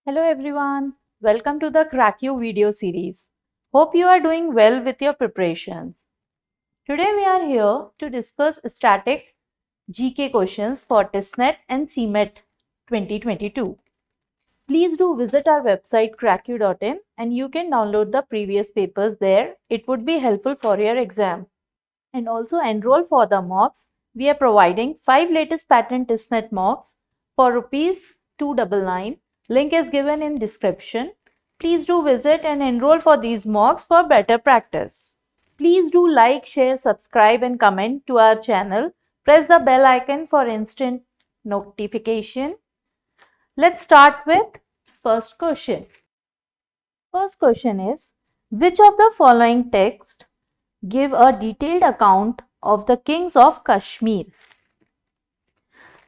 Hello everyone, welcome to the Crack You video series. Hope you are doing well with your preparations. Today we are here to discuss static GK questions for TISSNET and CMET 2022. Please do visit our website crackyou.in and you can download the previous papers there. It would be helpful for your exam. And also enroll for the mocks. We are providing 5 latest pattern TISSNET mocks for rupees 299. Link is given in description. Please do visit and enroll for these mocks for better practice. Please do like, share, subscribe and comment to our channel. Press the bell icon for instant notification. Let's start with first question. First question is, which of the following text give a detailed account of the kings of Kashmir?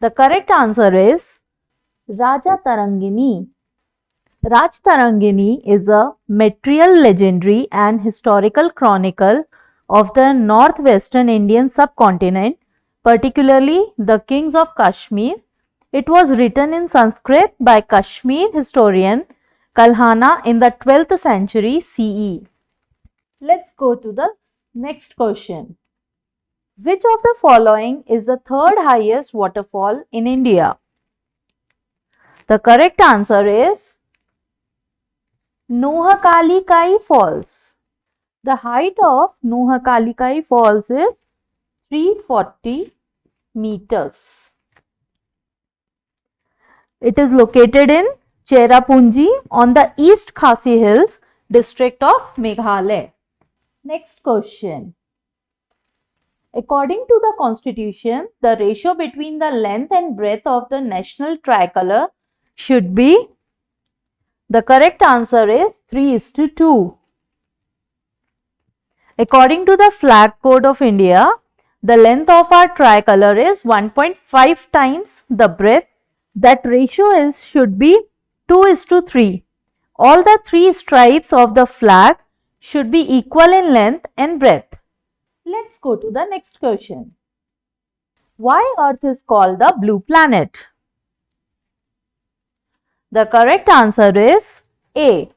The correct answer is Raja Tarangini. Raj Tarangini is a material legendary and historical chronicle of the northwestern Indian subcontinent, particularly the kings of Kashmir. It was written in Sanskrit by Kashmir historian Kalhana in the 12th century CE. Let's go to the next question. Which of the following is the third highest waterfall in India? The correct answer is Nohakalikai Falls. The height of Nohakalikai Falls is 340 meters. It is located in Cherrapunji on the East Khasi Hills, district of Meghalaya. Next question. According to the constitution, the ratio between the length and breadth of the national tricolor should be. The correct answer is 3:2. According to the Flag Code of India, the length of our tricolor is 1.5 times the breadth. That ratio should be 2:3. All the three stripes of the flag should be equal in length and breadth. Let's go to the next question. Why Earth is called the blue planet? The correct answer is A.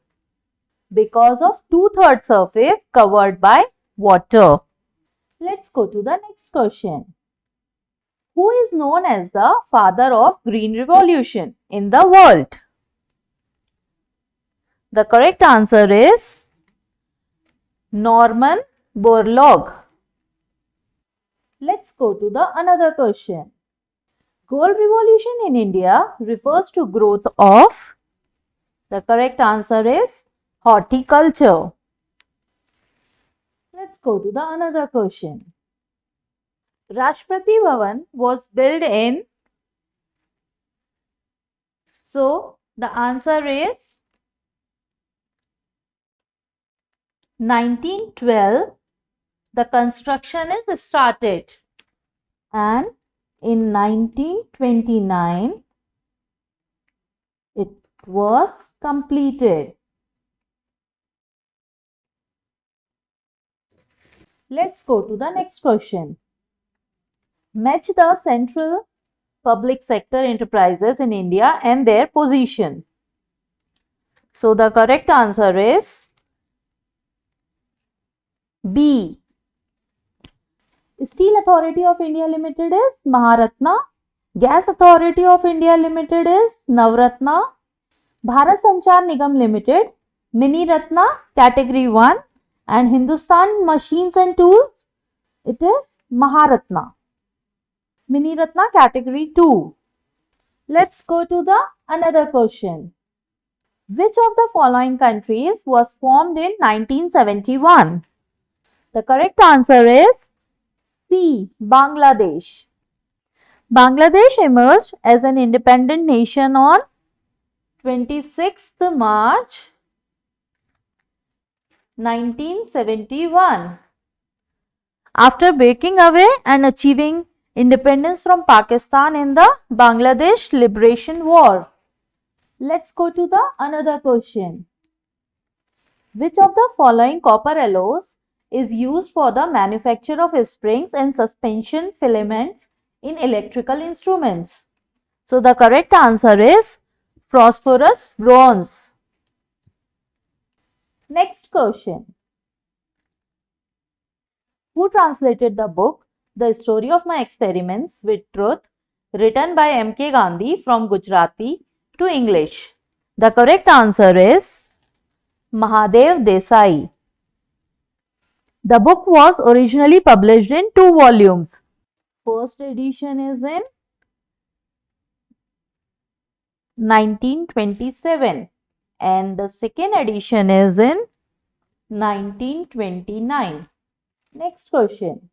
Because of 2/3 surface covered by water. Let's go to the next question. Who is known as the father of Green Revolution in the world? The correct answer is Norman Borlaug. Let's go to the another question. Gold revolution in India refers to growth of. The correct answer is horticulture. Let's go to the another question. Rashtrapati Bhavan was built in. So the answer is 1912. The construction is started and in 1929 it was completed. Let's go to the next question. Match the central public sector enterprises in India and their position. So the correct answer is B. Steel Authority of India Limited is Maharatna. Gas Authority of India Limited is Navratna. Bharat Sanchar Nigam Limited, Mini Ratna Category 1 and Hindustan Machines and Tools, it is Maharatna. Mini Ratna Category 2. Let's go to the another question. Which of the following countries was formed in 1971? The correct answer is C. Bangladesh. Bangladesh emerged as an independent nation on 26th March 1971. After breaking away and achieving independence from Pakistan in the Bangladesh Liberation War. Let's go to the another question. Which of the following copper alloys is used for the manufacture of springs and suspension filaments in electrical instruments? So the correct answer is Phosphorus, bronze. Next question. Who translated the book The Story of My Experiments with Truth, written by M.K. Gandhi from Gujarati to English? The correct answer is Mahadev Desai. The book was originally published in 2 volumes. First edition is in 1927 and the second edition is in 1929. Next question.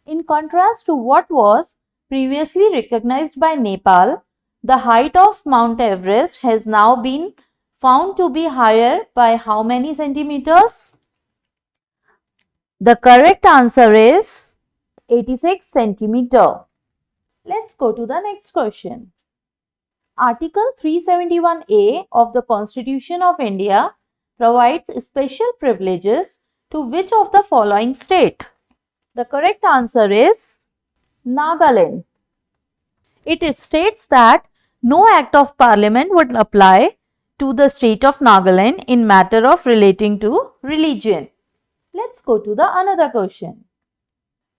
In contrast to what was previously recognized by Nepal, the height of Mount Everest has now been found to be higher by how many centimeters? The correct answer is 86 centimeter. Let's go to the next question. Article 371A of the Constitution of India provides special privileges to which of the following state? The correct answer is Nagaland. It states that no act of parliament would apply to the state of Nagaland in matter of relating to religion. Let's go to the another question.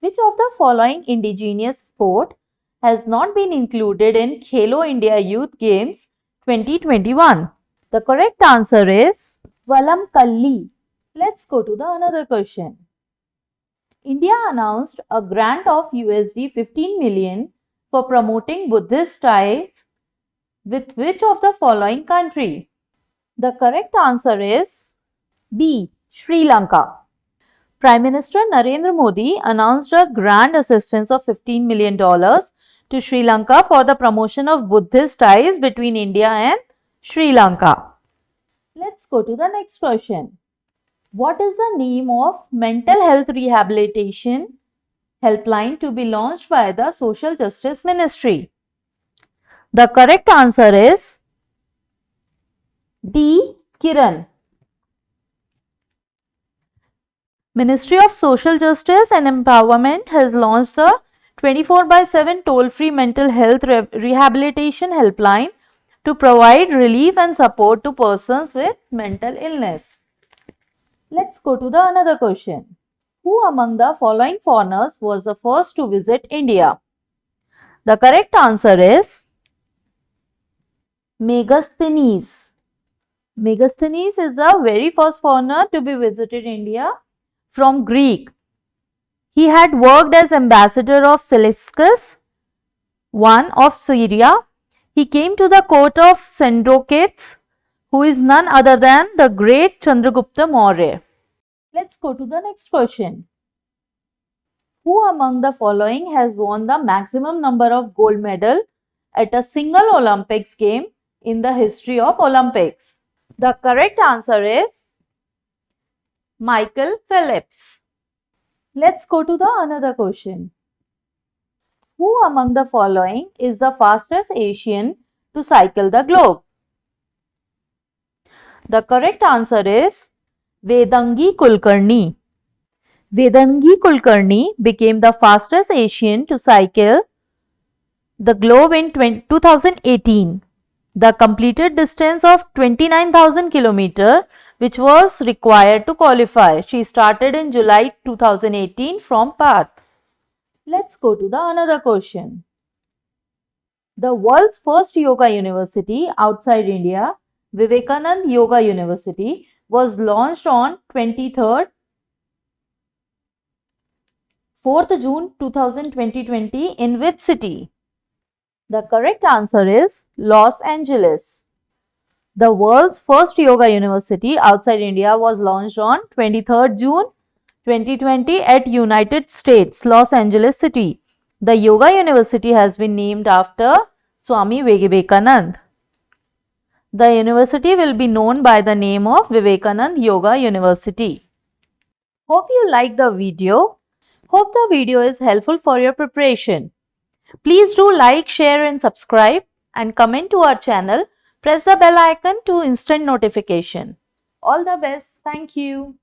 Which of the following indigenous sport has not been included in Khelo India Youth Games 2021? The correct answer is Valam Kalli. Let's go to the another question. India announced a grant of USD 15 million for promoting Buddhist ties with which of the following country? The correct answer is B. Sri Lanka. Prime Minister Narendra Modi announced a grant assistance of $15 million to Sri Lanka for the promotion of Buddhist ties between India and Sri Lanka. Let's go to the next question. What is the name of mental health rehabilitation helpline to be launched by the Social Justice Ministry? The correct answer is D. Kiran. Ministry of Social Justice and Empowerment has launched the 24/7 toll-free mental health rehabilitation helpline to provide relief and support to persons with mental illness. Let's go to the another question. Who among the following foreigners was the first to visit India? The correct answer is Megasthenes. Megasthenes is the very first foreigner to be visited India from Greek. He had worked as ambassador of Seleucus I of Syria. He came to the court of Sendrocates, who is none other than the great Chandragupta Maurya. Let's go to the next question. Who among the following has won the maximum number of gold medals at a single Olympics game in the history of Olympics? The correct answer is Michael Phelps. Let's go to the another question. Who among the following is the fastest Asian to cycle the globe? The correct answer is Vedangi Kulkarni. Vedangi Kulkarni became the fastest Asian to cycle the globe in 2018. The completed distance of 29,000 km, which was required to qualify. She started in July 2018 from Perth. Let's go to the another question. The world's first yoga university outside India, Vivekananda Yoga University, was launched on 4th June 2020 in which city? The correct answer is Los Angeles. The world's first yoga university outside India was launched on 23rd June 2020 at United States, Los Angeles city. The yoga university has been named after Swami Vivekananda. The university will be known by the name of Vivekananda Yoga University. Hope you liked the video. Hope the video is helpful for your preparation. Please do like, share and subscribe and comment to our channel. Press the bell icon to instant notification. All the best. Thank you.